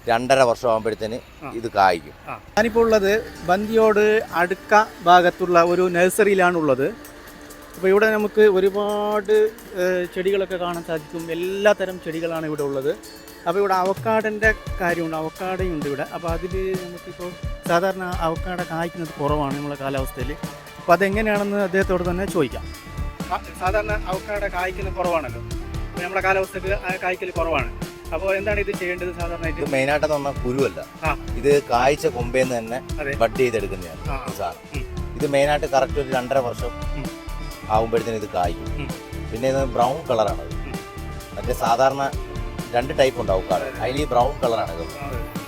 2.5 വർഷം ആകുമ്പോഴത്തേന് ഇത് കായ്ക്കും. ഞാനിപ്പോൾ ഉള്ളത് ബന്ദിയോട് അടുക്ക ഭാഗത്തുള്ള ഒരു നഴ്സറിയിലാണുള്ളത്. അപ്പോൾ ഇവിടെ നമുക്ക് ഒരുപാട് ചെടികളൊക്കെ കാണാൻ സാധിക്കും. എല്ലാ തരം ചെടികളാണ് ഇവിടെ ഉള്ളത്. അപ്പോൾ ഇവിടെ അവക്കാടൻ്റെ കാര്യമുണ്ട്, അവക്കാടയുണ്ട് ഇവിടെ. അപ്പോൾ അതിൽ നമുക്കിപ്പോൾ സാധാരണ അവക്കാട കായ്ക്കുന്നത് കുറവാണ് നമ്മുടെ കാലാവസ്ഥയിൽ. അപ്പോൾ അതെങ്ങനെയാണെന്ന് അദ്ദേഹത്തോട് തന്നെ ചോദിക്കാം. സാധാരണ അവക്കാട കായ്ക്കുന്നത് കുറവാണല്ലോ, നമ്മുടെ കാലാവസ്ഥക്ക് കായ്ക്കൽ കുറവാണ്. അപ്പോൾ എന്താണ് ഇത് ചെയ്യേണ്ടത്? സാധാരണ ഇത് മെയിനായിട്ടെന്ന് പറഞ്ഞാൽ കുരുവല്ല, ഇത് കായ്ച്ച കൊമ്പേന്ന് തന്നെ ബഡ് ചെയ്തെടുക്കുന്നതാണ് സാധനം. ഇത് മെയിനായിട്ട് കറക്റ്റ് ഒരു 2.5 വർഷം ആകുമ്പോഴത്തേന് ഇത് കായ്ക്കും. പിന്നെ ഇത് ബ്രൗൺ കളറാണ്. മറ്റേ സാധാരണ 2 ടൈപ്പ് ഉണ്ട് അവക്കാട്, അതിൽ ഈ ബ്രൗൺ കളറാണ്.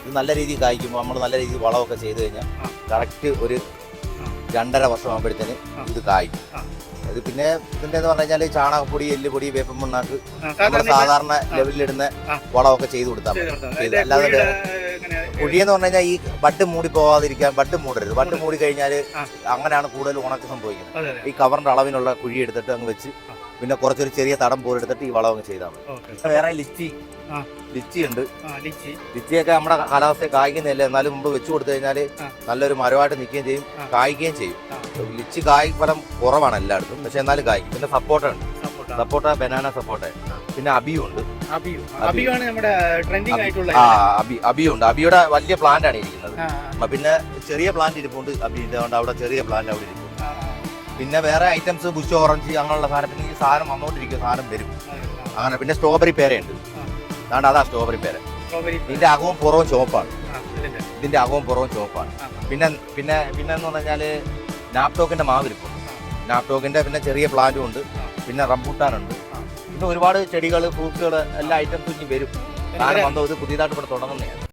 ഇത് നല്ല രീതിയിൽ കായ്ക്കുമ്പോൾ നമ്മൾ നല്ല രീതിയിൽ വളമൊക്കെ ചെയ്ത് കഴിഞ്ഞാൽ കറക്റ്റ് ഒരു 2.5 വർഷം ആകുമ്പോഴത്തേന് ഇത് കായ്ക്കും. അത് പിന്നെ ഇതിൻ്റെ എന്ന് പറഞ്ഞു കഴിഞ്ഞാൽ ചാണകപ്പൊടി, എല്ലുപൊടി, വേപ്പൻ മണ്ണാക്ക് നമ്മൾ സാധാരണ ലെവലിലിടുന്ന വളമൊക്കെ ചെയ്ത് കൊടുത്താൽ മതി. അല്ലാതെ കുഴിയെന്ന് പറഞ്ഞു കഴിഞ്ഞാൽ ഈ ബഡ് മൂടി പോവാതിരിക്കാൻ ബഡ് മൂടരുത്. ബഡ് മൂടി കഴിഞ്ഞാൽ അങ്ങനെയാണ് കൂടുതൽ ഉണക്ക് സംഭവിക്കുന്നത്. ഈ കവറിന്റെ അളവിനുള്ള കുഴി എടുത്തിട്ട് അങ്ങ് വെച്ച് പിന്നെ കുറച്ചൊരു ചെറിയ തടം പോലെ എടുത്തിട്ട് ഈ വളം അങ്ങ് ചെയ്താൽ മതി. വേറെ ലിച്ചി ഉണ്ട്. ലിച്ചിയൊക്കെ നമ്മുടെ കാലാവസ്ഥയിൽ കായ്ക്കുന്നില്ല, എന്നാലും മുമ്പ് വെച്ച് കൊടുത്തു കഴിഞ്ഞാൽ നല്ലൊരു മരമായിട്ട് നിൽക്കുകയും ചെയ്യും, കായ്ക്കുകയും ചെയ്യും. ലിച്ചി കായ് ഫലം കുറവാണ് എല്ലായിടത്തും, പക്ഷെ എന്നാലും കായ്ക്കും. പിന്നെ സപ്പോട്ട ഉണ്ട്, സപ്പോട്ട, ബനാന സപ്പോട്ട. പിന്നെ അബിയും ഉണ്ട്. അബിയുണ്ട്. അബിയുടെ വലിയ പ്ലാന്റ് ആണ് ഇരിക്കുന്നത്. പിന്നെ ചെറിയ പ്ലാന്റ് ഇരിപ്പുണ്ട് അബിന്റെ, അവിടെ ചെറിയ പ്ലാന്റ് അവിടെ ഇരിപ്പുണ്ട്. പിന്നെ വേറെ ഐറ്റംസ് ബുഷ് ഓറഞ്ച് അങ്ങനെയുള്ള സാധനം. പിന്നെ ഈ സാധനം വന്നുകൊണ്ടിരിക്കുന്ന സാധനം വരും അങ്ങനെ. പിന്നെ സ്ട്രോബെറി പേരയുണ്ട്, അതാണ്ട് അതാ സ്ട്രോബെറി പേര. ഇതിന്റെ അകവും പുറവും ചുവപ്പാണ്. ഇതിന്റെ അകവും പുറവും ചുവപ്പാണ്. പിന്നെ പിന്നെ പിന്നെ എന്ന് പറഞ്ഞു കഴിഞ്ഞാല് നാപ്ടോക്കിന്റെ മാവ് ഇരിപ്പുണ്ട്. നാപ്ടോക്കിന്റെ പിന്നെ ചെറിയ പ്ലാന്റും ഉണ്ട്. പിന്നെ റംബൂട്ടാനുണ്ട്. പിന്നെ ഒരുപാട് ചെടികൾ, ഫ്രൂട്ട്സുകൾ, എല്ലാ ഐറ്റംസും ഇനി വരും. സാധനം വന്നോ ഇത് പുതിയതായിട്ട് ഇവിടെ തുടങ്ങുന്നതാണ്.